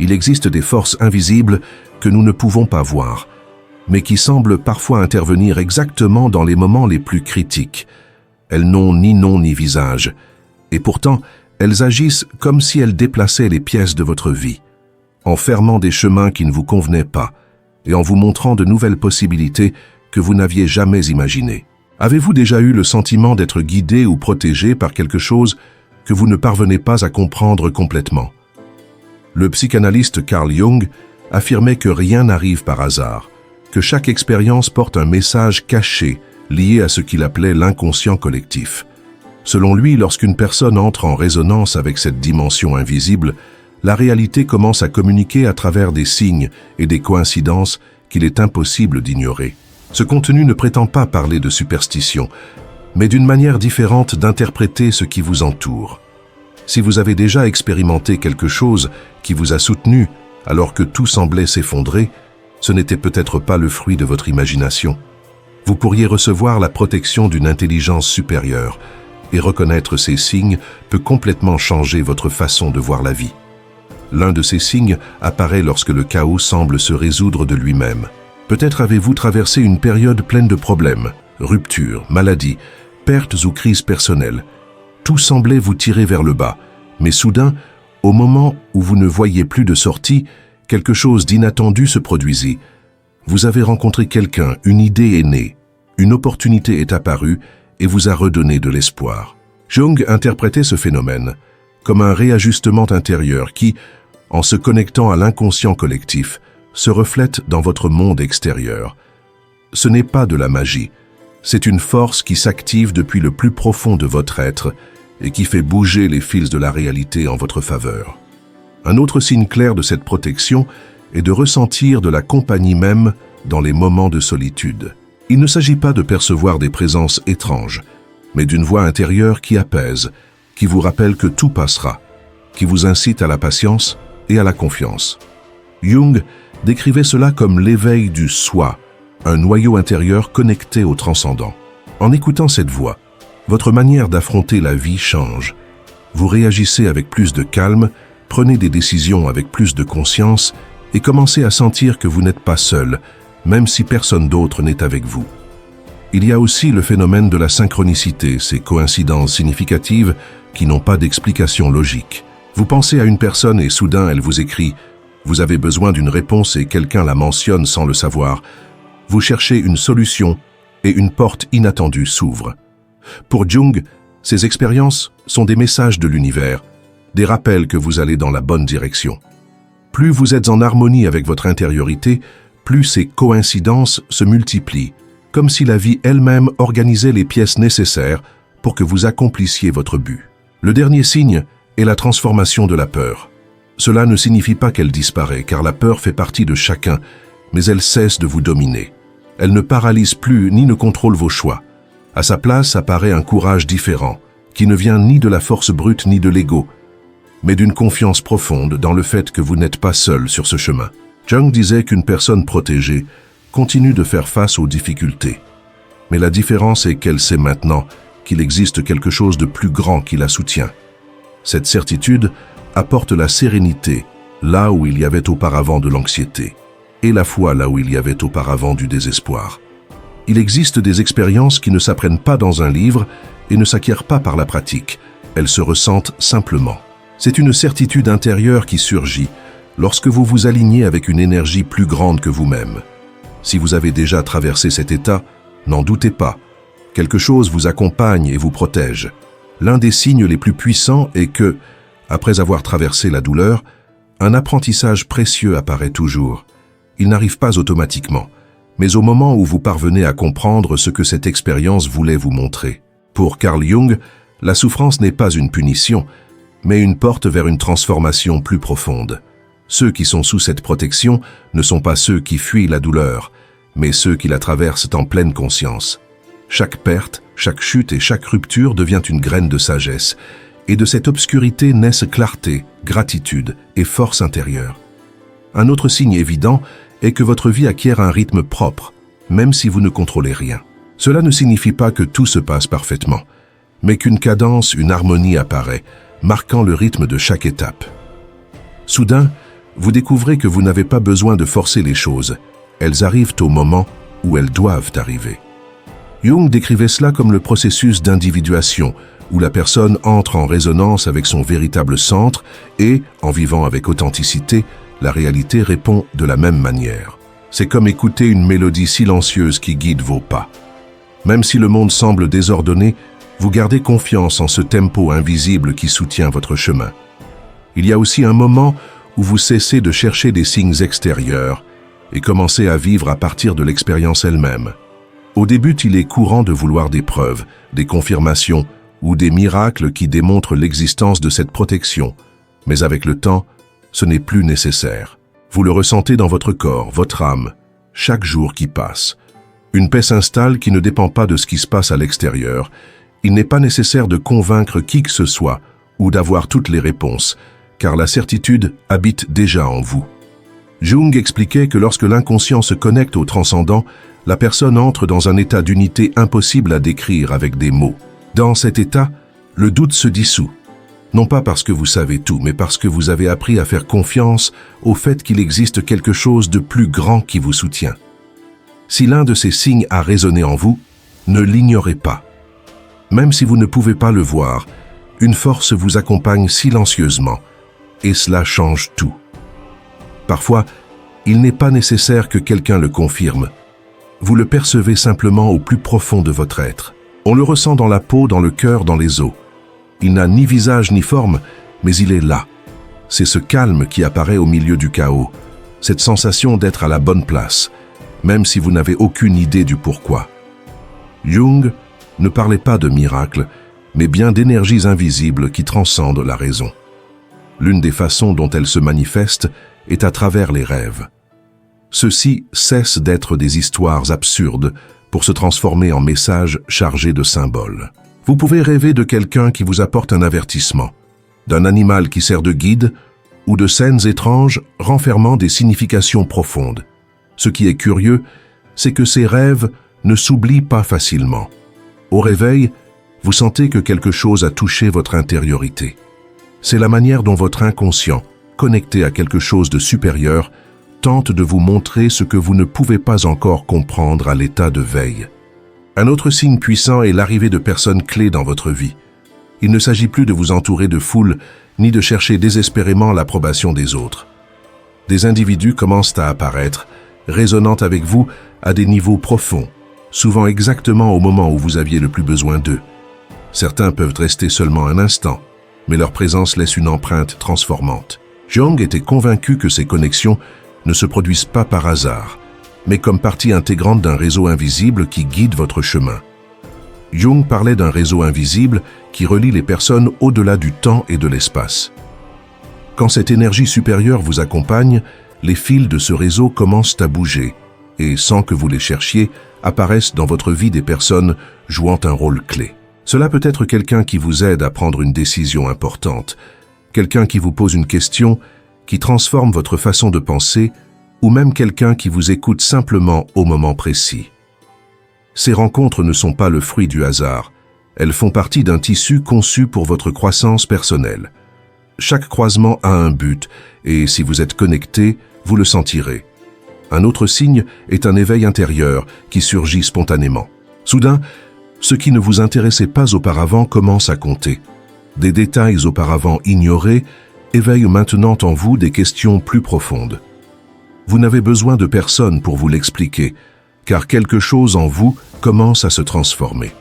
Il existe des forces invisibles que nous ne pouvons pas voir, mais qui semblent parfois intervenir exactement dans les moments les plus critiques. Elles n'ont ni nom ni visage, et pourtant, elles agissent comme si elles déplaçaient les pièces de votre vie, en fermant des chemins qui ne vous convenaient pas, et en vous montrant de nouvelles possibilités que vous n'aviez jamais imaginées. Avez-vous déjà eu le sentiment d'être guidé ou protégé par quelque chose que vous ne parvenez pas à comprendre complètement? Le psychanalyste Carl Jung affirmait que rien n'arrive par hasard, que chaque expérience porte un message caché lié à ce qu'il appelait l'inconscient collectif. Selon lui, lorsqu'une personne entre en résonance avec cette dimension invisible, la réalité commence à communiquer à travers des signes et des coïncidences qu'il est impossible d'ignorer. Ce contenu ne prétend pas parler de superstition, mais d'une manière différente d'interpréter ce qui vous entoure. Si vous avez déjà expérimenté quelque chose qui vous a soutenu alors que tout semblait s'effondrer, ce n'était peut-être pas le fruit de votre imagination. Vous pourriez recevoir la protection d'une intelligence supérieure, et reconnaître ces signes peut complètement changer votre façon de voir la vie. L'un de ces signes apparaît lorsque le chaos semble se résoudre de lui-même. Peut-être avez-vous traversé une période pleine de problèmes, ruptures, maladies, pertes ou crises personnelles. Tout semblait vous tirer vers le bas, mais soudain, au moment où vous ne voyiez plus de sortie, quelque chose d'inattendu se produisit. Vous avez rencontré quelqu'un, une idée est née, une opportunité est apparue et vous a redonné de l'espoir. Jung interprétait ce phénomène comme un réajustement intérieur qui, en se connectant à l'inconscient collectif, se reflète dans votre monde extérieur. Ce n'est pas de la magie, c'est une force qui s'active depuis le plus profond de votre être et qui fait bouger les fils de la réalité en votre faveur. Un autre signe clair de cette protection est de ressentir de la compagnie même dans les moments de solitude. Il ne s'agit pas de percevoir des présences étranges, mais d'une voix intérieure qui apaise, qui vous rappelle que tout passera, qui vous incite à la patience et à la confiance. Jung décrivait cela comme l'éveil du soi, un noyau intérieur connecté au transcendant. En écoutant cette voix, votre manière d'affronter la vie change. Vous réagissez avec plus de calme, prenez des décisions avec plus de conscience et commencez à sentir que vous n'êtes pas seul, même si personne d'autre n'est avec vous. Il y a aussi le phénomène de la synchronicité, ces coïncidences significatives qui n'ont pas d'explication logique. Vous pensez à une personne et soudain elle vous écrit « Vous avez besoin d'une réponse » et quelqu'un la mentionne sans le savoir. Vous cherchez une solution et une porte inattendue s'ouvre. Pour Jung, ces expériences sont des messages de l'univers, des rappels que vous allez dans la bonne direction. Plus vous êtes en harmonie avec votre intériorité, plus ces coïncidences se multiplient, comme si la vie elle-même organisait les pièces nécessaires pour que vous accomplissiez votre but. Le dernier signe est la transformation de la peur. Cela ne signifie pas qu'elle disparaît, car la peur fait partie de chacun, mais elle cesse de vous dominer. Elle ne paralyse plus ni ne contrôle vos choix. À sa place apparaît un courage différent, qui ne vient ni de la force brute ni de l'ego, mais d'une confiance profonde dans le fait que vous n'êtes pas seul sur ce chemin. Jung disait qu'une personne protégée continue de faire face aux difficultés. Mais la différence est qu'elle sait maintenant qu'il existe quelque chose de plus grand qui la soutient. Cette certitude apporte la sérénité là où il y avait auparavant de l'anxiété, et la foi là où il y avait auparavant du désespoir. Il existe des expériences qui ne s'apprennent pas dans un livre et ne s'acquièrent pas par la pratique. Elles se ressentent simplement. C'est une certitude intérieure qui surgit lorsque vous vous alignez avec une énergie plus grande que vous-même. Si vous avez déjà traversé cet état, n'en doutez pas. Quelque chose vous accompagne et vous protège. L'un des signes les plus puissants est que, après avoir traversé la douleur, un apprentissage précieux apparaît toujours. Il n'arrive pas automatiquement, mais au moment où vous parvenez à comprendre ce que cette expérience voulait vous montrer. Pour Carl Jung, la souffrance n'est pas une punition, mais une porte vers une transformation plus profonde. Ceux qui sont sous cette protection ne sont pas ceux qui fuient la douleur, mais ceux qui la traversent en pleine conscience. Chaque perte, chaque chute et chaque rupture devient une graine de sagesse, et de cette obscurité naissent clarté, gratitude et force intérieure. Un autre signe évident est que votre vie acquiert un rythme propre, même si vous ne contrôlez rien. Cela ne signifie pas que tout se passe parfaitement, mais qu'une cadence, une harmonie apparaît, marquant le rythme de chaque étape. Soudain, vous découvrez que vous n'avez pas besoin de forcer les choses. Elles arrivent au moment où elles doivent arriver. Jung décrivait cela comme le processus d'individuation, où la personne entre en résonance avec son véritable centre et, en vivant avec authenticité, la réalité répond de la même manière. C'est comme écouter une mélodie silencieuse qui guide vos pas. Même si le monde semble désordonné, vous gardez confiance en ce tempo invisible qui soutient votre chemin. Il y a aussi un moment où vous cessez de chercher des signes extérieurs et commencez à vivre à partir de l'expérience elle-même. Au début, il est courant de vouloir des preuves, des confirmations ou des miracles qui démontrent l'existence de cette protection. Mais avec le temps, ce n'est plus nécessaire. Vous le ressentez dans votre corps, votre âme, chaque jour qui passe. Une paix s'installe qui ne dépend pas de ce qui se passe à l'extérieur. Il n'est pas nécessaire de convaincre qui que ce soit ou d'avoir toutes les réponses, car la certitude habite déjà en vous. Jung expliquait que lorsque l'inconscient se connecte au transcendant, la personne entre dans un état d'unité impossible à décrire avec des mots. Dans cet état, le doute se dissout. Non pas parce que vous savez tout, mais parce que vous avez appris à faire confiance au fait qu'il existe quelque chose de plus grand qui vous soutient. Si l'un de ces signes a résonné en vous, ne l'ignorez pas. Même si vous ne pouvez pas le voir, une force vous accompagne silencieusement, et cela change tout. Parfois, il n'est pas nécessaire que quelqu'un le confirme. Vous le percevez simplement au plus profond de votre être. On le ressent dans la peau, dans le cœur, dans les os. Il n'a ni visage ni forme, mais il est là. C'est ce calme qui apparaît au milieu du chaos, cette sensation d'être à la bonne place, même si vous n'avez aucune idée du pourquoi. Jung ne parlait pas de miracles, mais bien d'énergies invisibles qui transcendent la raison. L'une des façons dont elles se manifestent est à travers les rêves. Ceux-ci cessent d'être des histoires absurdes pour se transformer en messages chargés de symboles. Vous pouvez rêver de quelqu'un qui vous apporte un avertissement, d'un animal qui sert de guide ou de scènes étranges renfermant des significations profondes. Ce qui est curieux, c'est que ces rêves ne s'oublient pas facilement. Au réveil, vous sentez que quelque chose a touché votre intériorité. C'est la manière dont votre inconscient, connecté à quelque chose de supérieur, tente de vous montrer ce que vous ne pouvez pas encore comprendre à l'état de veille. Un autre signe puissant est l'arrivée de personnes clés dans votre vie. Il ne s'agit plus de vous entourer de foules, ni de chercher désespérément l'approbation des autres. Des individus commencent à apparaître, résonnant avec vous à des niveaux profonds, souvent exactement au moment où vous aviez le plus besoin d'eux. Certains peuvent rester seulement un instant, mais leur présence laisse une empreinte transformante. Jung était convaincu que ces connexions ne se produisent pas par hasard, mais comme partie intégrante d'un réseau invisible qui guide votre chemin. Jung parlait d'un réseau invisible qui relie les personnes au-delà du temps et de l'espace. Quand cette énergie supérieure vous accompagne, les fils de ce réseau commencent à bouger et, sans que vous les cherchiez, apparaissent dans votre vie des personnes jouant un rôle clé. Cela peut être quelqu'un qui vous aide à prendre une décision importante, quelqu'un qui vous pose une question, qui transforme votre façon de penser, ou même quelqu'un qui vous écoute simplement au moment précis. Ces rencontres ne sont pas le fruit du hasard, elles font partie d'un tissu conçu pour votre croissance personnelle. Chaque croisement a un but, et si vous êtes connecté, vous le sentirez. Un autre signe est un éveil intérieur qui surgit spontanément. Soudain, ce qui ne vous intéressait pas auparavant commence à compter. Des détails auparavant ignorés éveillent maintenant en vous des questions plus profondes. Vous n'avez besoin de personne pour vous l'expliquer, car quelque chose en vous commence à se transformer.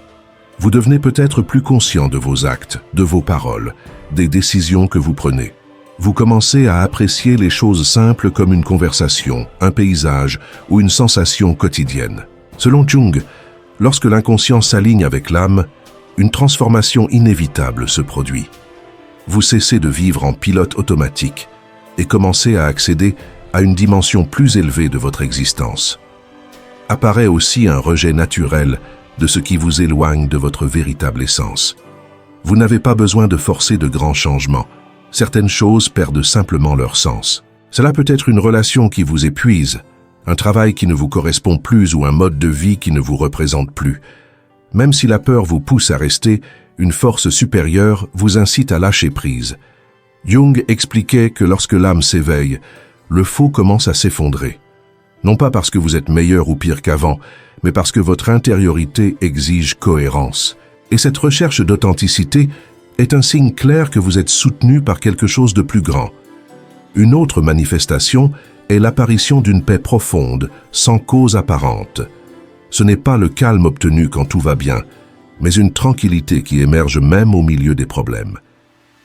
Vous devenez peut-être plus conscient de vos actes, de vos paroles, des décisions que vous prenez. Vous commencez à apprécier les choses simples comme une conversation, un paysage ou une sensation quotidienne. Selon Jung, lorsque l'inconscient s'aligne avec l'âme, une transformation inévitable se produit. Vous cessez de vivre en pilote automatique et commencez à accéder à une dimension plus élevée de votre existence. Apparaît aussi un rejet naturel de ce qui vous éloigne de votre véritable essence. Vous n'avez pas besoin de forcer de grands changements. Certaines choses perdent simplement leur sens. Cela peut être une relation qui vous épuise, un travail qui ne vous correspond plus ou un mode de vie qui ne vous représente plus. Même si la peur vous pousse à rester, une force supérieure vous incite à lâcher prise. Jung expliquait que lorsque l'âme s'éveille, le faux commence à s'effondrer. Non pas parce que vous êtes meilleur ou pire qu'avant, mais parce que votre intériorité exige cohérence. Et cette recherche d'authenticité est un signe clair que vous êtes soutenu par quelque chose de plus grand. Une autre manifestation est l'apparition d'une paix profonde, sans cause apparente. Ce n'est pas le calme obtenu quand tout va bien, mais une tranquillité qui émerge même au milieu des problèmes.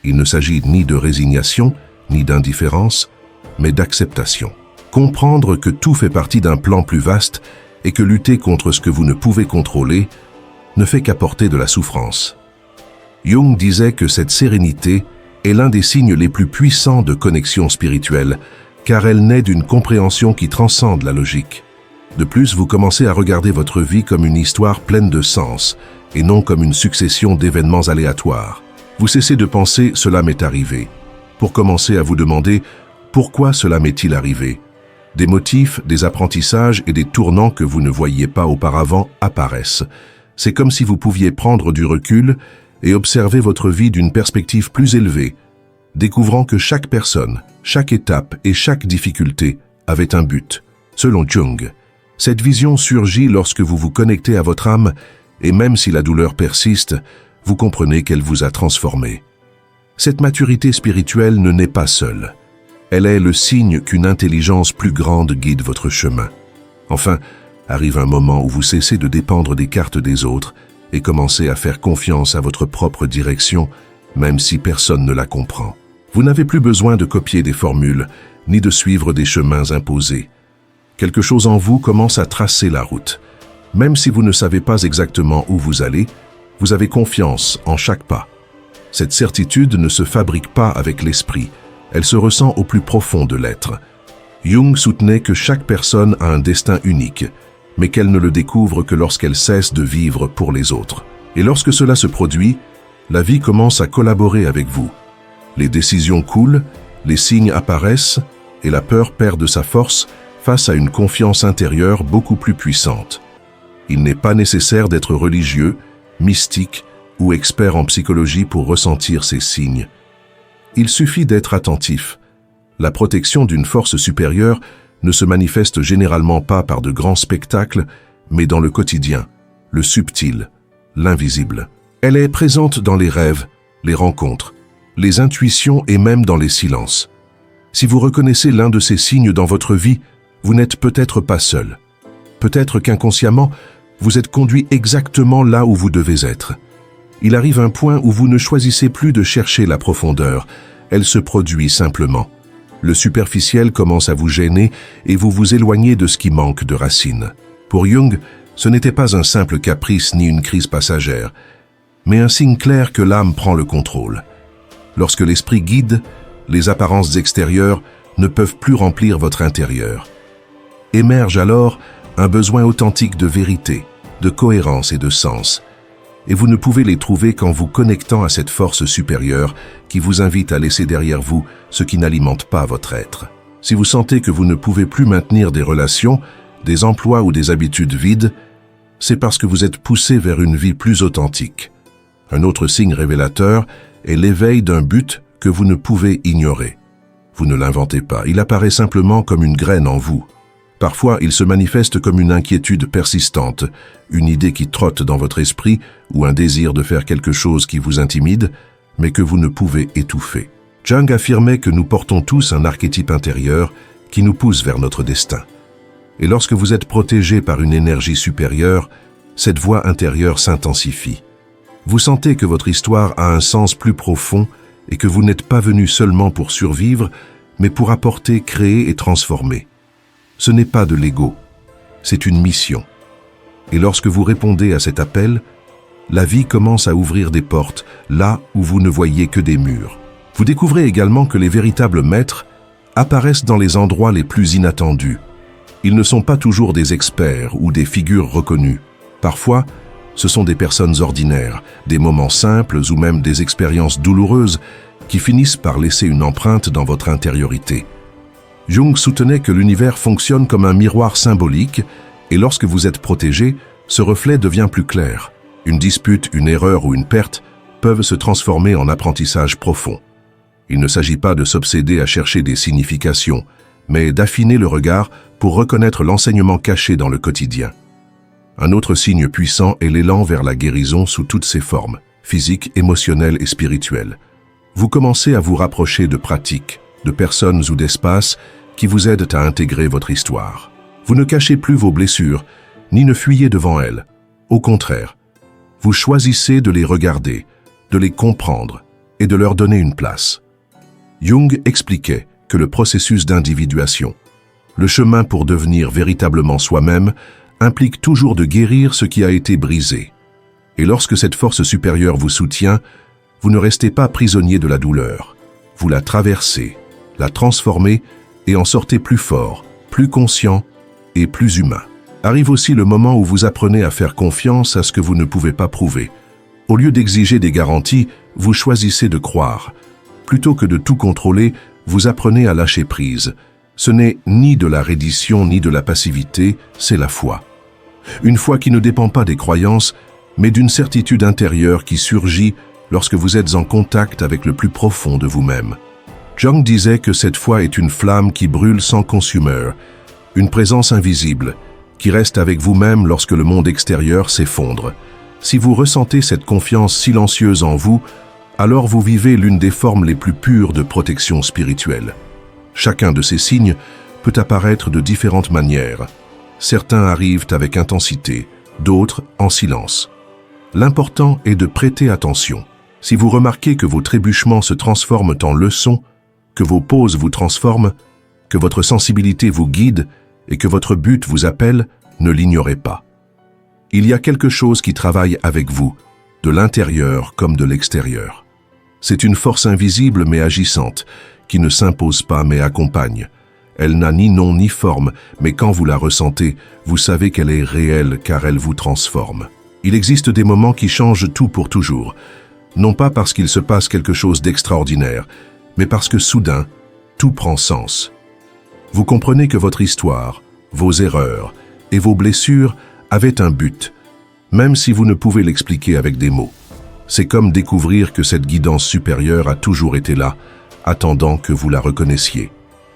Il ne s'agit ni de résignation, ni d'indifférence, mais d'acceptation. Comprendre que tout fait partie d'un plan plus vaste et que lutter contre ce que vous ne pouvez contrôler ne fait qu'apporter de la souffrance. Jung disait que cette sérénité est l'un des signes les plus puissants de connexion spirituelle, car elle naît d'une compréhension qui transcende la logique. De plus, vous commencez à regarder votre vie comme une histoire pleine de sens, et non comme une succession d'événements aléatoires. Vous cessez de penser « cela m'est arrivé », pour commencer à vous demander « pourquoi cela m'est-il arrivé ?» Des motifs, des apprentissages et des tournants que vous ne voyiez pas auparavant apparaissent. C'est comme si vous pouviez prendre du recul et observer votre vie d'une perspective plus élevée, découvrant que chaque personne, chaque étape et chaque difficulté avait un but. Selon Jung, cette vision surgit lorsque vous vous connectez à votre âme et même si la douleur persiste, vous comprenez qu'elle vous a transformé. Cette maturité spirituelle ne naît pas seule. Elle est le signe qu'une intelligence plus grande guide votre chemin. Enfin, arrive un moment où vous cessez de dépendre des cartes des autres et commencez à faire confiance à votre propre direction, même si personne ne la comprend. Vous n'avez plus besoin de copier des formules, ni de suivre des chemins imposés. Quelque chose en vous commence à tracer la route. Même si vous ne savez pas exactement où vous allez, vous avez confiance en chaque pas. Cette certitude ne se fabrique pas avec l'esprit, elle se ressent au plus profond de l'être. Jung soutenait que chaque personne a un destin unique, mais qu'elle ne le découvre que lorsqu'elle cesse de vivre pour les autres. Et lorsque cela se produit, la vie commence à collaborer avec vous. Les décisions coulent, les signes apparaissent, et la peur perd de sa force face à une confiance intérieure beaucoup plus puissante. Il n'est pas nécessaire d'être religieux, mystique ou expert en psychologie pour ressentir ces signes. Il suffit d'être attentif. La protection d'une force supérieure ne se manifeste généralement pas par de grands spectacles, mais dans le quotidien, le subtil, l'invisible. Elle est présente dans les rêves, les rencontres, les intuitions et même dans les silences. Si vous reconnaissez l'un de ces signes dans votre vie, vous n'êtes peut-être pas seul. Peut-être qu'inconsciemment, vous êtes conduit exactement là où vous devez être. Il arrive un point où vous ne choisissez plus de chercher la profondeur, elle se produit simplement. Le superficiel commence à vous gêner et vous vous éloignez de ce qui manque de racines. Pour Jung, ce n'était pas un simple caprice ni une crise passagère, mais un signe clair que l'âme prend le contrôle. Lorsque l'esprit guide, les apparences extérieures ne peuvent plus remplir votre intérieur. Émerge alors un besoin authentique de vérité, de cohérence et de sens. Et vous ne pouvez les trouver qu'en vous connectant à cette force supérieure qui vous invite à laisser derrière vous ce qui n'alimente pas votre être. Si vous sentez que vous ne pouvez plus maintenir des relations, des emplois ou des habitudes vides, c'est parce que vous êtes poussé vers une vie plus authentique. Un autre signe révélateur est l'éveil d'un but que vous ne pouvez ignorer. Vous ne l'inventez pas, il apparaît simplement comme une graine en vous. Parfois, il se manifeste comme une inquiétude persistante, une idée qui trotte dans votre esprit ou un désir de faire quelque chose qui vous intimide, mais que vous ne pouvez étouffer. Jung affirmait que nous portons tous un archétype intérieur qui nous pousse vers notre destin. Et lorsque vous êtes protégé par une énergie supérieure, cette voix intérieure s'intensifie. Vous sentez que votre histoire a un sens plus profond et que vous n'êtes pas venu seulement pour survivre, mais pour apporter, créer et transformer. Ce n'est pas de l'ego, c'est une mission. Et lorsque vous répondez à cet appel, la vie commence à ouvrir des portes, là où vous ne voyez que des murs. Vous découvrez également que les véritables maîtres apparaissent dans les endroits les plus inattendus. Ils ne sont pas toujours des experts ou des figures reconnues. Parfois, ce sont des personnes ordinaires, des moments simples ou même des expériences douloureuses qui finissent par laisser une empreinte dans votre intériorité. Jung soutenait que l'univers fonctionne comme un miroir symbolique et lorsque vous êtes protégé, ce reflet devient plus clair. Une dispute, une erreur ou une perte peuvent se transformer en apprentissage profond. Il ne s'agit pas de s'obséder à chercher des significations, mais d'affiner le regard pour reconnaître l'enseignement caché dans le quotidien. Un autre signe puissant est l'élan vers la guérison sous toutes ses formes, physiques, émotionnelles et spirituelles. Vous commencez à vous rapprocher de pratiques, de personnes ou d'espaces qui vous aident à intégrer votre histoire. Vous ne cachez plus vos blessures, ni ne fuyez devant elles. Au contraire, vous choisissez de les regarder, de les comprendre et de leur donner une place. Jung expliquait que le processus d'individuation, le chemin pour devenir véritablement soi-même, implique toujours de guérir ce qui a été brisé. Et lorsque cette force supérieure vous soutient, vous ne restez pas prisonnier de la douleur. Vous la traversez, la transformez et en sortez plus fort, plus conscient et plus humain. Arrive aussi le moment où vous apprenez à faire confiance à ce que vous ne pouvez pas prouver. Au lieu d'exiger des garanties, vous choisissez de croire. Plutôt que de tout contrôler, vous apprenez à lâcher prise. Ce n'est ni de la reddition ni de la passivité, c'est la foi. Une foi qui ne dépend pas des croyances, mais d'une certitude intérieure qui surgit lorsque vous êtes en contact avec le plus profond de vous-même. Jung disait que cette foi est une flamme qui brûle sans consumeur, une présence invisible, qui reste avec vous-même lorsque le monde extérieur s'effondre. Si vous ressentez cette confiance silencieuse en vous, alors vous vivez l'une des formes les plus pures de protection spirituelle. Chacun de ces signes peut apparaître de différentes manières. Certains arrivent avec intensité, d'autres en silence. L'important est de prêter attention. Si vous remarquez que vos trébuchements se transforment en leçons, que vos pauses vous transforment, que votre sensibilité vous guide et que votre but vous appelle, ne l'ignorez pas. Il y a quelque chose qui travaille avec vous, de l'intérieur comme de l'extérieur. C'est une force invisible mais agissante, qui ne s'impose pas mais accompagne. Elle n'a ni nom ni forme, mais quand vous la ressentez, vous savez qu'elle est réelle car elle vous transforme. Il existe des moments qui changent tout pour toujours, non pas parce qu'il se passe quelque chose d'extraordinaire, mais parce que soudain, tout prend sens. Vous comprenez que votre histoire, vos erreurs et vos blessures avaient un but, même si vous ne pouvez l'expliquer avec des mots. C'est comme découvrir que cette guidance supérieure a toujours été là, attendant que vous la reconnaissiez.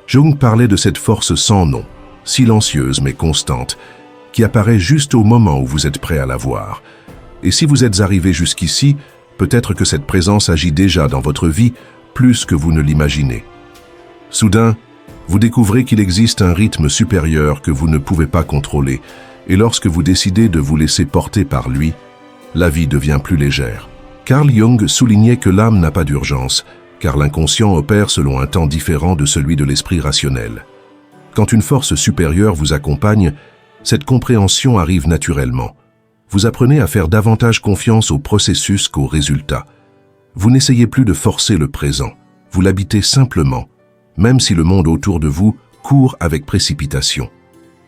Jung parlait de cette force sans nom, silencieuse mais constante, qui apparaît juste au moment où vous êtes prêt à la voir. Et si vous êtes arrivé jusqu'ici, peut-être que cette présence agit déjà dans votre vie plus que vous ne l'imaginez. Soudain, vous découvrez qu'il existe un rythme supérieur que vous ne pouvez pas contrôler, et lorsque vous décidez de vous laisser porter par lui, la vie devient plus légère. Carl Jung soulignait que l'âme n'a pas d'urgence, car l'inconscient opère selon un temps différent de celui de l'esprit rationnel. Quand une force supérieure vous accompagne, cette compréhension arrive naturellement. Vous apprenez à faire davantage confiance au processus qu'au résultat. Vous n'essayez plus de forcer le présent, vous l'habitez simplement, même si le monde autour de vous court avec précipitation.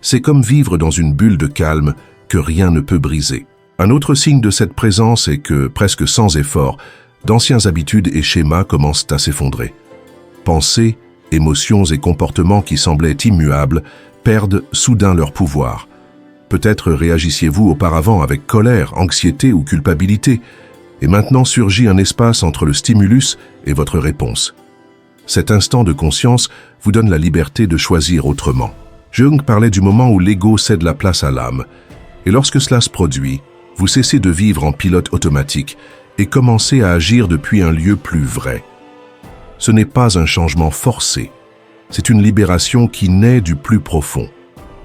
C'est comme vivre dans une bulle de calme que rien ne peut briser. Un autre signe de cette présence est que, presque sans effort, d'anciennes habitudes et schémas commencent à s'effondrer. Pensées, émotions et comportements qui semblaient immuables perdent soudain leur pouvoir. Peut-être réagissiez-vous auparavant avec colère, anxiété ou culpabilité, et maintenant surgit un espace entre le stimulus et votre réponse. Cet instant de conscience vous donne la liberté de choisir autrement. Jung parlait du moment où l'ego cède la place à l'âme, et lorsque cela se produit, vous cessez de vivre en pilote automatique et commencez à agir depuis un lieu plus vrai. Ce n'est pas un changement forcé, c'est une libération qui naît du plus profond.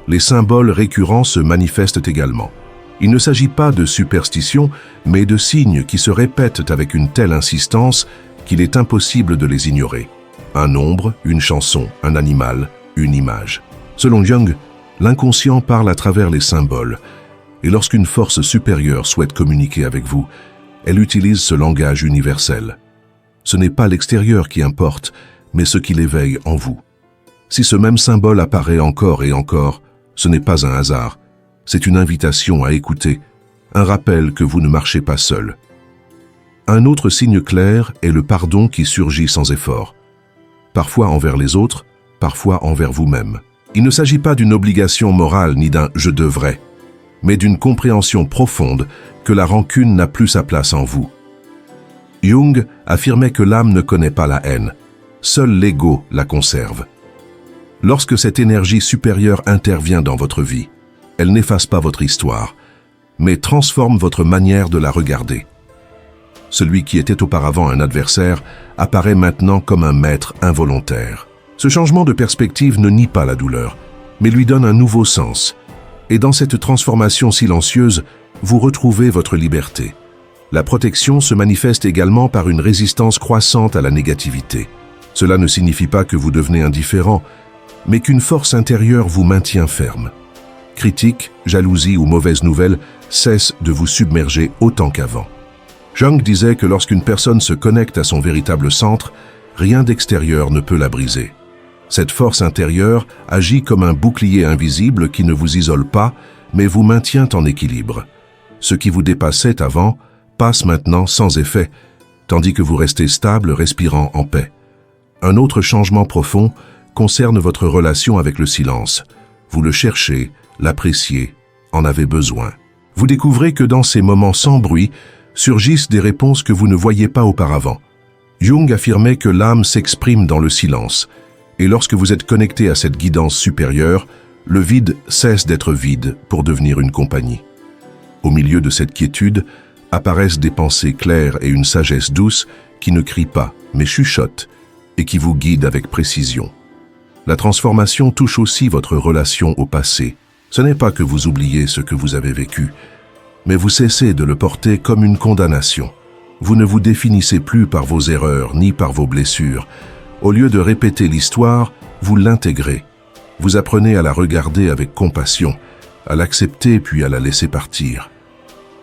Les symboles récurrents se manifestent également. Il ne s'agit pas de superstition, mais de signes qui se répètent avec une telle insistance qu'il est impossible de les ignorer. Un nombre, une chanson, un animal, une image. Selon Jung, l'inconscient parle à travers les symboles, et lorsqu'une force supérieure souhaite communiquer avec vous, elle utilise ce langage universel. Ce n'est pas l'extérieur qui importe, mais ce qui l'éveille en vous. Si ce même symbole apparaît encore et encore, ce n'est pas un hasard, c'est une invitation à écouter, un rappel que vous ne marchez pas seul. Un autre signe clair est le pardon qui surgit sans effort. Parfois envers les autres, parfois envers vous-même. Il ne s'agit pas d'une obligation morale ni d'un « je devrais », mais d'une compréhension profonde que la rancune n'a plus sa place en vous. Jung affirmait que l'âme ne connaît pas la haine, seul l'ego la conserve. Lorsque cette énergie supérieure intervient dans votre vie, elle n'efface pas votre histoire, mais transforme votre manière de la regarder. Celui qui était auparavant un adversaire apparaît maintenant comme un maître involontaire. Ce changement de perspective ne nie pas la douleur, mais lui donne un nouveau sens. Et dans cette transformation silencieuse, vous retrouvez votre liberté. La protection se manifeste également par une résistance croissante à la négativité. Cela ne signifie pas que vous devenez indifférent, mais qu'une force intérieure vous maintient ferme. Critiques, jalousie ou mauvaises nouvelles cessent de vous submerger autant qu'avant. Jung disait que lorsqu'une personne se connecte à son véritable centre, rien d'extérieur ne peut la briser. Cette force intérieure agit comme un bouclier invisible qui ne vous isole pas, mais vous maintient en équilibre. Ce qui vous dépassait avant passe maintenant sans effet, tandis que vous restez stable, respirant en paix. Un autre changement profond concerne votre relation avec le silence. Vous le cherchez, l'appréciez, en avez besoin. Vous découvrez que dans ces moments sans bruit, surgissent des réponses que vous ne voyiez pas auparavant. Jung affirmait que l'âme s'exprime dans le silence, et lorsque vous êtes connecté à cette guidance supérieure, le vide cesse d'être vide pour devenir une compagnie. Au milieu de cette quiétude, apparaissent des pensées claires et une sagesse douce qui ne crient pas, mais chuchotent, et qui vous guident avec précision. La transformation touche aussi votre relation au passé. Ce n'est pas que vous oubliez ce que vous avez vécu, mais vous cessez de le porter comme une condamnation. Vous ne vous définissez plus par vos erreurs ni par vos blessures. Au lieu de répéter l'histoire, vous l'intégrez. Vous apprenez à la regarder avec compassion, à l'accepter puis à la laisser partir.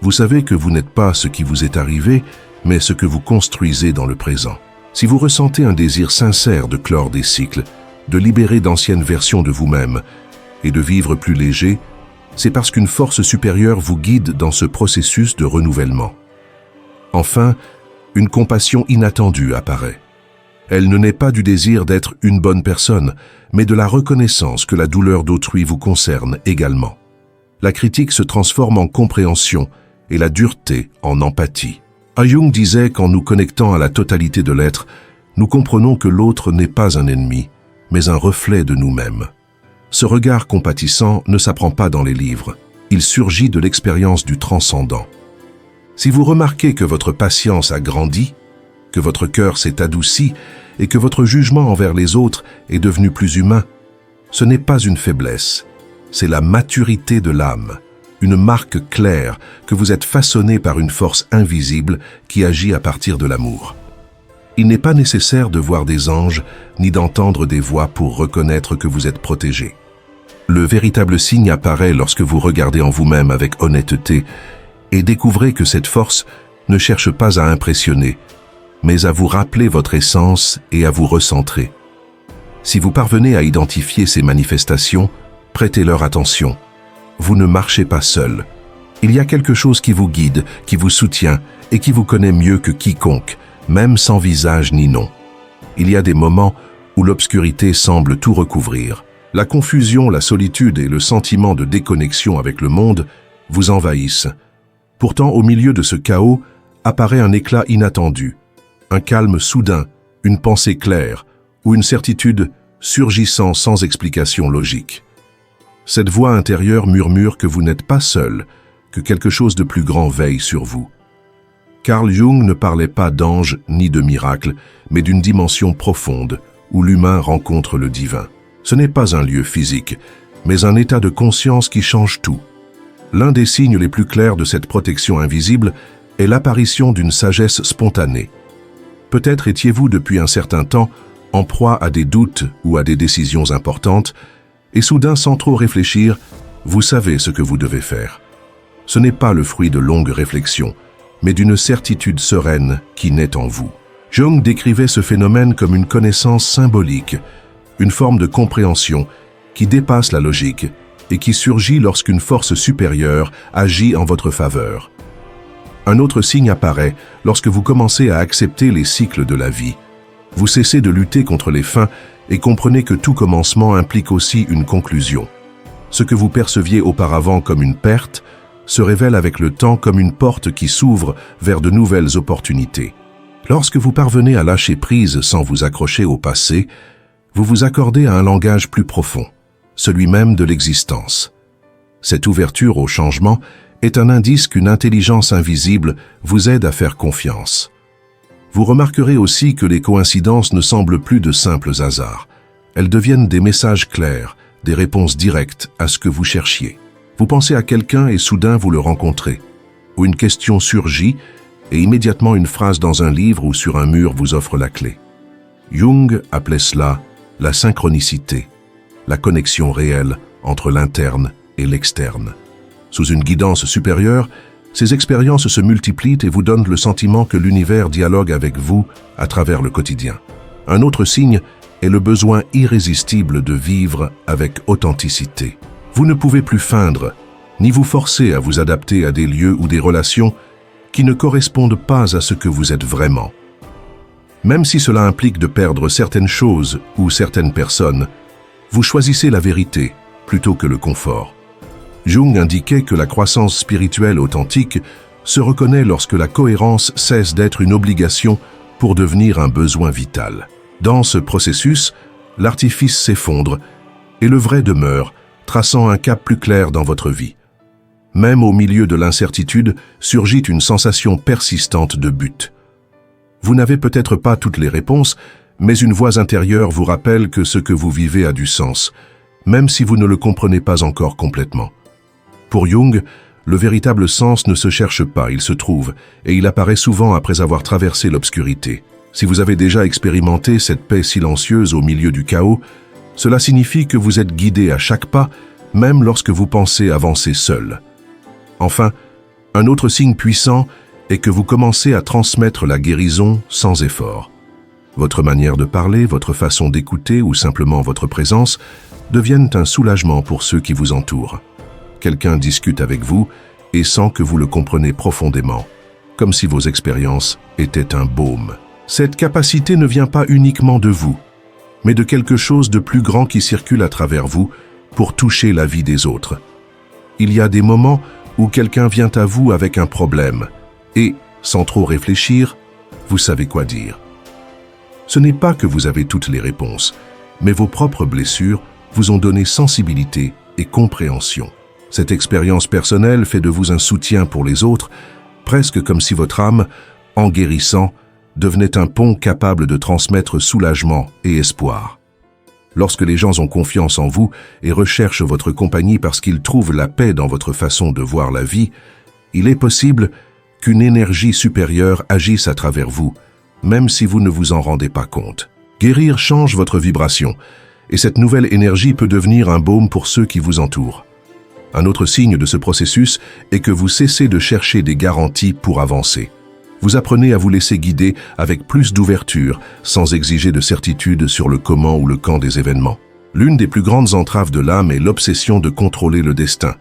Vous savez que vous n'êtes pas ce qui vous est arrivé, mais ce que vous construisez dans le présent. Si vous ressentez un désir sincère de clore des cycles, de libérer d'anciennes versions de vous-même et de vivre plus léger, c'est parce qu'une force supérieure vous guide dans ce processus de renouvellement. Enfin, une compassion inattendue apparaît. Elle ne naît pas du désir d'être une bonne personne, mais de la reconnaissance que la douleur d'autrui vous concerne également. La critique se transforme en compréhension et la dureté en empathie. Jung disait qu'en nous connectant à la totalité de l'être, nous comprenons que l'autre n'est pas un ennemi, mais un reflet de nous-mêmes. Ce regard compatissant ne s'apprend pas dans les livres, il surgit de l'expérience du transcendant. Si vous remarquez que votre patience a grandi, que votre cœur s'est adouci et que votre jugement envers les autres est devenu plus humain, ce n'est pas une faiblesse, c'est la maturité de l'âme, une marque claire que vous êtes façonné par une force invisible qui agit à partir de l'amour. Il n'est pas nécessaire de voir des anges ni d'entendre des voix pour reconnaître que vous êtes protégé. Le véritable signe apparaît lorsque vous regardez en vous-même avec honnêteté et découvrez que cette force ne cherche pas à impressionner, mais à vous rappeler votre essence et à vous recentrer. Si vous parvenez à identifier ces manifestations, prêtez-leur attention. Vous ne marchez pas seul. Il y a quelque chose qui vous guide, qui vous soutient et qui vous connaît mieux que quiconque, même sans visage ni nom. Il y a des moments où l'obscurité semble tout recouvrir. La confusion, la solitude et le sentiment de déconnexion avec le monde vous envahissent. Pourtant, au milieu de ce chaos, apparaît un éclat inattendu, un calme soudain, une pensée claire ou une certitude surgissant sans explication logique. Cette voix intérieure murmure que vous n'êtes pas seul, que quelque chose de plus grand veille sur vous. Carl Jung ne parlait pas d'ange ni de miracle, mais d'une dimension profonde où l'humain rencontre le divin. Ce n'est pas un lieu physique, mais un état de conscience qui change tout. L'un des signes les plus clairs de cette protection invisible est l'apparition d'une sagesse spontanée. Peut-être étiez-vous depuis un certain temps en proie à des doutes ou à des décisions importantes, et soudain, sans trop réfléchir, vous savez ce que vous devez faire. Ce n'est pas le fruit de longues réflexions, mais d'une certitude sereine qui naît en vous. Jung décrivait ce phénomène comme une connaissance symbolique, une forme de compréhension qui dépasse la logique et qui surgit lorsqu'une force supérieure agit en votre faveur. Un autre signe apparaît lorsque vous commencez à accepter les cycles de la vie. Vous cessez de lutter contre les fins et comprenez que tout commencement implique aussi une conclusion. Ce que vous perceviez auparavant comme une perte se révèle avec le temps comme une porte qui s'ouvre vers de nouvelles opportunités. Lorsque vous parvenez à lâcher prise sans vous accrocher au passé, Vous vous accordez à un langage plus profond, celui même de l'existence. Cette ouverture au changement est un indice qu'une intelligence invisible vous aide à faire confiance. Vous remarquerez aussi que les coïncidences ne semblent plus de simples hasards. Elles deviennent des messages clairs, des réponses directes à ce que vous cherchiez. Vous pensez à quelqu'un et soudain vous le rencontrez. Ou une question surgit et immédiatement une phrase dans un livre ou sur un mur vous offre la clé. Jung appelait cela la synchronicité, la connexion réelle entre l'interne et l'externe. Sous une guidance supérieure, ces expériences se multiplient et vous donnent le sentiment que l'univers dialogue avec vous à travers le quotidien. Un autre signe est le besoin irrésistible de vivre avec authenticité. Vous ne pouvez plus feindre, ni vous forcer à vous adapter à des lieux ou des relations qui ne correspondent pas à ce que vous êtes vraiment. Même si cela implique de perdre certaines choses ou certaines personnes, vous choisissez la vérité plutôt que le confort. Jung indiquait que la croissance spirituelle authentique se reconnaît lorsque la cohérence cesse d'être une obligation pour devenir un besoin vital. Dans ce processus, l'artifice s'effondre et le vrai demeure, traçant un cap plus clair dans votre vie. Même au milieu de l'incertitude, surgit une sensation persistante de but. Vous n'avez peut-être pas toutes les réponses, mais une voix intérieure vous rappelle que ce que vous vivez a du sens, même si vous ne le comprenez pas encore complètement. Pour Jung, le véritable sens ne se cherche pas, il se trouve, et il apparaît souvent après avoir traversé l'obscurité. Si vous avez déjà expérimenté cette paix silencieuse au milieu du chaos, cela signifie que vous êtes guidé à chaque pas, même lorsque vous pensez avancer seul. Enfin, un autre signe puissant est que vous commencez à transmettre la guérison sans effort. Votre manière de parler, votre façon d'écouter ou simplement votre présence deviennent un soulagement pour ceux qui vous entourent. Quelqu'un discute avec vous et sent que vous le comprenez profondément, comme si vos expériences étaient un baume. Cette capacité ne vient pas uniquement de vous, mais de quelque chose de plus grand qui circule à travers vous pour toucher la vie des autres. Il y a des moments où quelqu'un vient à vous avec un problème et, sans trop réfléchir, vous savez quoi dire. Ce n'est pas que vous avez toutes les réponses, mais vos propres blessures vous ont donné sensibilité et compréhension. Cette expérience personnelle fait de vous un soutien pour les autres, presque comme si votre âme, en guérissant, devenait un pont capable de transmettre soulagement et espoir. Lorsque les gens ont confiance en vous et recherchent votre compagnie parce qu'ils trouvent la paix dans votre façon de voir la vie, il est possible qu'une énergie supérieure agisse à travers vous, même si vous ne vous en rendez pas compte. Guérir change votre vibration, et cette nouvelle énergie peut devenir un baume pour ceux qui vous entourent. Un autre signe de ce processus est que vous cessez de chercher des garanties pour avancer. Vous apprenez à vous laisser guider avec plus d'ouverture, sans exiger de certitude sur le comment ou le quand des événements. L'une des plus grandes entraves de l'âme est l'obsession de contrôler le destin.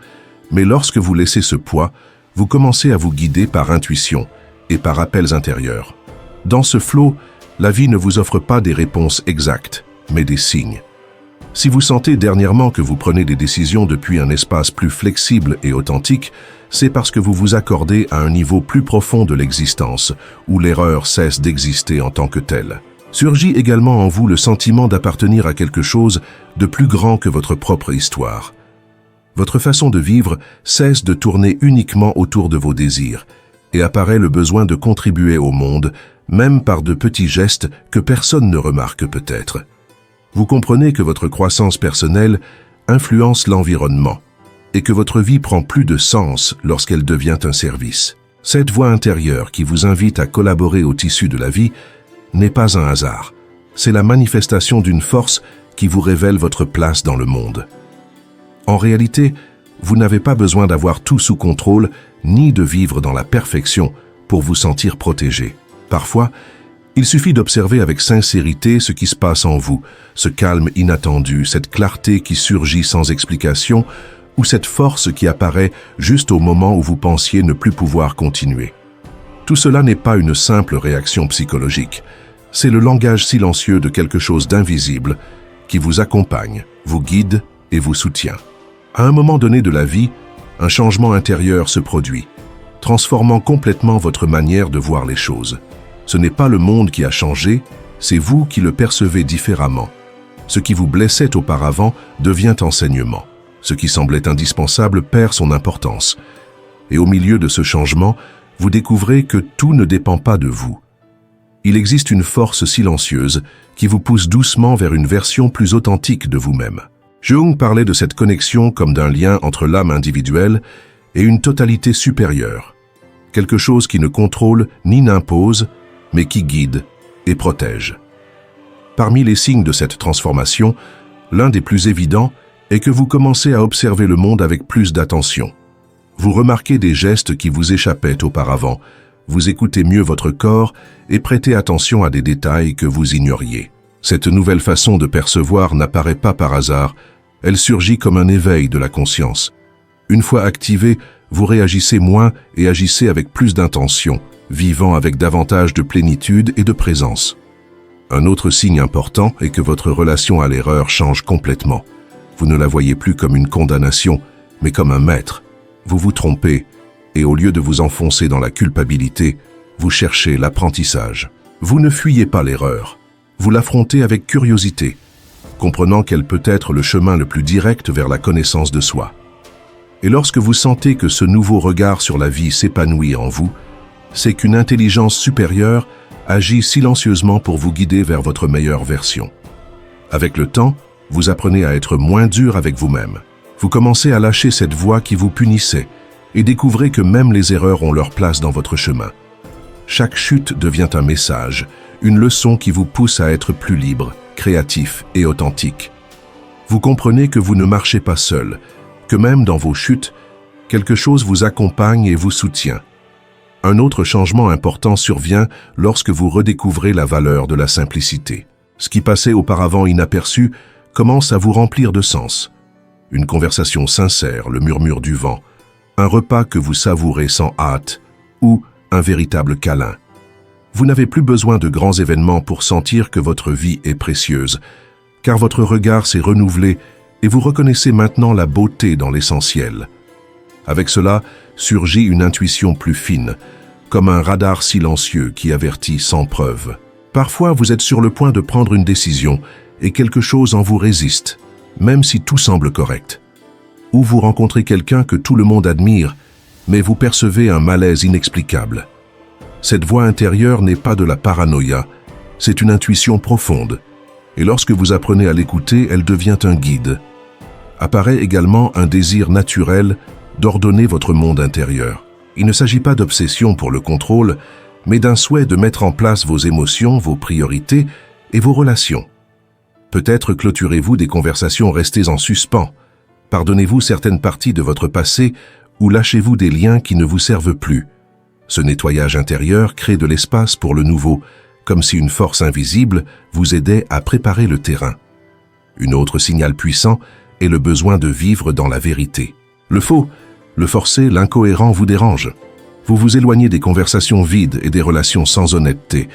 Mais lorsque vous laissez ce poids, vous commencez à vous guider par intuition et par appels intérieurs. Dans ce flot, la vie ne vous offre pas des réponses exactes, mais des signes. Si vous sentez dernièrement que vous prenez des décisions depuis un espace plus flexible et authentique, c'est parce que vous vous accordez à un niveau plus profond de l'existence, où l'erreur cesse d'exister en tant que telle. Surgit également en vous le sentiment d'appartenir à quelque chose de plus grand que votre propre histoire. Votre façon de vivre cesse de tourner uniquement autour de vos désirs, et apparaît le besoin de contribuer au monde, même par de petits gestes que personne ne remarque peut-être. Vous comprenez que votre croissance personnelle influence l'environnement et que votre vie prend plus de sens lorsqu'elle devient un service. Cette voix intérieure qui vous invite à collaborer au tissu de la vie n'est pas un hasard. C'est la manifestation d'une force qui vous révèle votre place dans le monde. En réalité, vous n'avez pas besoin d'avoir tout sous contrôle ni de vivre dans la perfection pour vous sentir protégé. Parfois, il suffit d'observer avec sincérité ce qui se passe en vous, ce calme inattendu, cette clarté qui surgit sans explication, ou cette force qui apparaît juste au moment où vous pensiez ne plus pouvoir continuer. Tout cela n'est pas une simple réaction psychologique, c'est le langage silencieux de quelque chose d'invisible qui vous accompagne, vous guide et vous soutient. À un moment donné de la vie, un changement intérieur se produit, transformant complètement votre manière de voir les choses. Ce n'est pas le monde qui a changé, c'est vous qui le percevez différemment. Ce qui vous blessait auparavant devient enseignement. Ce qui semblait indispensable perd son importance. Et au milieu de ce changement, vous découvrez que tout ne dépend pas de vous. Il existe une force silencieuse qui vous pousse doucement vers une version plus authentique de vous-même. Jung parlait de cette connexion comme d'un lien entre l'âme individuelle et une totalité supérieure. Quelque chose qui ne contrôle ni n'impose, mais qui guide et protège. Parmi les signes de cette transformation, l'un des plus évidents est que vous commencez à observer le monde avec plus d'attention. Vous remarquez des gestes qui vous échappaient auparavant, vous écoutez mieux votre corps et prêtez attention à des détails que vous ignoriez. Cette nouvelle façon de percevoir n'apparaît pas par hasard, elle surgit comme un éveil de la conscience. Une fois activée, vous réagissez moins et agissez avec plus d'intention, vivant avec davantage de plénitude et de présence. Un autre signe important est que votre relation à l'erreur change complètement. Vous ne la voyez plus comme une condamnation, mais comme un maître. Vous vous trompez, et au lieu de vous enfoncer dans la culpabilité, vous cherchez l'apprentissage. Vous ne fuyez pas l'erreur, vous l'affrontez avec curiosité, comprenant qu'elle peut être le chemin le plus direct vers la connaissance de soi. Et lorsque vous sentez que ce nouveau regard sur la vie s'épanouit en vous, c'est qu'une intelligence supérieure agit silencieusement pour vous guider vers votre meilleure version. Avec le temps, vous apprenez à être moins dur avec vous-même. Vous commencez à lâcher cette voix qui vous punissait et découvrez que même les erreurs ont leur place dans votre chemin. Chaque chute devient un message, une leçon qui vous pousse à être plus libre, créatif et authentique. Vous comprenez que vous ne marchez pas seul, que même dans vos chutes, quelque chose vous accompagne et vous soutient. Un autre changement important survient lorsque vous redécouvrez la valeur de la simplicité. Ce qui passait auparavant inaperçu commence à vous remplir de sens. Une conversation sincère, le murmure du vent, un repas que vous savourez sans hâte, ou un véritable câlin. Vous n'avez plus besoin de grands événements pour sentir que votre vie est précieuse, car votre regard s'est renouvelé et vous reconnaissez maintenant la beauté dans l'essentiel. Avec cela, surgit une intuition plus fine, comme un radar silencieux qui avertit sans preuve. Parfois, vous êtes sur le point de prendre une décision et quelque chose en vous résiste, même si tout semble correct. Ou vous rencontrez quelqu'un que tout le monde admire, mais vous percevez un malaise inexplicable. Cette voix intérieure n'est pas de la paranoïa, c'est une intuition profonde. Et lorsque vous apprenez à l'écouter, elle devient un guide. Apparaît également un désir naturel d'ordonner votre monde intérieur. Il ne s'agit pas d'obsession pour le contrôle, mais d'un souhait de mettre en place vos émotions, vos priorités et vos relations. Peut-être clôturez-vous des conversations restées en suspens, pardonnez-vous certaines parties de votre passé ou lâchez-vous des liens qui ne vous servent plus. Ce nettoyage intérieur crée de l'espace pour le nouveau, comme si une force invisible vous aidait à préparer le terrain. Un autre signal puissant est le besoin de vivre dans la vérité. Le faux, le forcé, l'incohérent vous dérange. Vous vous éloignez des conversations vides et des relations sans honnêteté,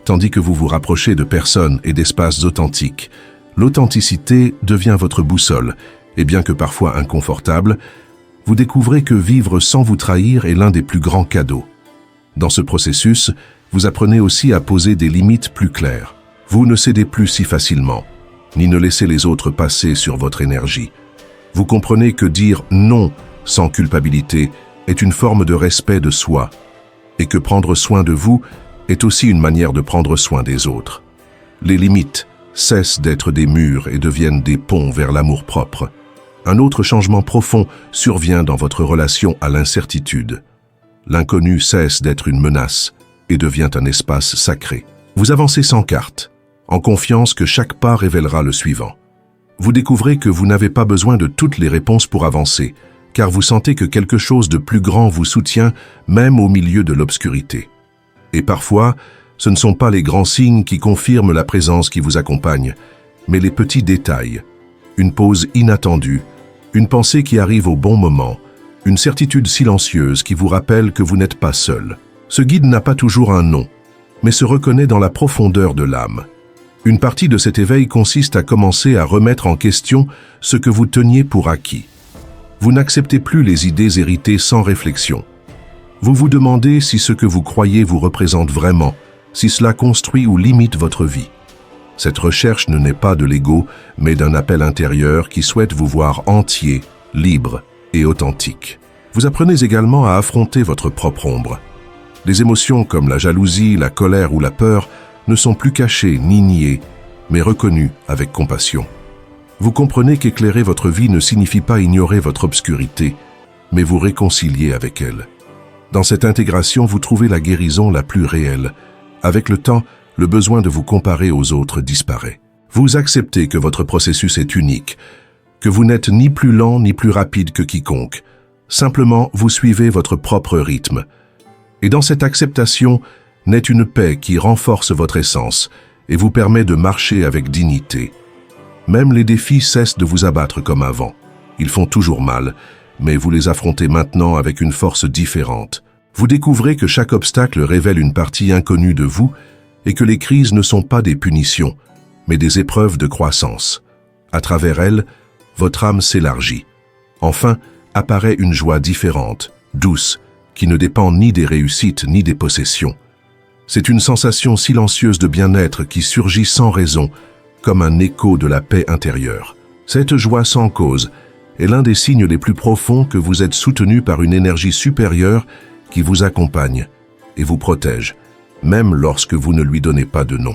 tandis que vous vous rapprochez de personnes et d'espaces authentiques. L'authenticité devient votre boussole, et bien que parfois inconfortable, vous découvrez que vivre sans vous trahir est l'un des plus grands cadeaux. Dans ce processus, vous apprenez aussi à poser des limites plus claires. Vous ne cédez plus si facilement, ni ne laissez les autres passer sur votre énergie. Vous comprenez que dire non sans culpabilité est une forme de respect de soi, et que prendre soin de vous est aussi une manière de prendre soin des autres. Les limites cessent d'être des murs et deviennent des ponts vers l'amour-propre. Un autre changement profond survient dans votre relation à l'incertitude. L'inconnu cesse d'être une menace et devient un espace sacré. Vous avancez sans carte, en confiance que chaque pas révélera le suivant. Vous découvrez que vous n'avez pas besoin de toutes les réponses pour avancer, car vous sentez que quelque chose de plus grand vous soutient, même au milieu de l'obscurité. Et parfois, ce ne sont pas les grands signes qui confirment la présence qui vous accompagne, mais les petits détails. Une pause inattendue, une pensée qui arrive au bon moment, une certitude silencieuse qui vous rappelle que vous n'êtes pas seul. Ce guide n'a pas toujours un nom, mais se reconnaît dans la profondeur de l'âme. Une partie de cet éveil consiste à commencer à remettre en question ce que vous teniez pour acquis. Vous n'acceptez plus les idées héritées sans réflexion. Vous vous demandez si ce que vous croyez vous représente vraiment, si cela construit ou limite votre vie. Cette recherche ne naît pas de l'ego, mais d'un appel intérieur qui souhaite vous voir entier, libre et authentique. Vous apprenez également à affronter votre propre ombre. Les émotions comme la jalousie, la colère ou la peur ne sont plus cachées ni niées, mais reconnues avec compassion. Vous comprenez qu'éclairer votre vie ne signifie pas ignorer votre obscurité, mais vous réconcilier avec elle. Dans cette intégration, vous trouvez la guérison la plus réelle. Avec le temps, le besoin de vous comparer aux autres disparaît. Vous acceptez que votre processus est unique, que vous n'êtes ni plus lent ni plus rapide que quiconque. Simplement, vous suivez votre propre rythme. Et dans cette acceptation, naît une paix qui renforce votre essence et vous permet de marcher avec dignité. Même les défis cessent de vous abattre comme avant. Ils font toujours mal, mais vous les affrontez maintenant avec une force différente. Vous découvrez que chaque obstacle révèle une partie inconnue de vous et que les crises ne sont pas des punitions, mais des épreuves de croissance. À travers elles, votre âme s'élargit. Enfin, apparaît une joie différente, douce, qui ne dépend ni des réussites ni des possessions. C'est une sensation silencieuse de bien-être qui surgit sans raison, comme un écho de la paix intérieure. Cette joie sans cause est l'un des signes les plus profonds que vous êtes soutenu par une énergie supérieure qui vous accompagne et vous protège, même lorsque vous ne lui donnez pas de nom.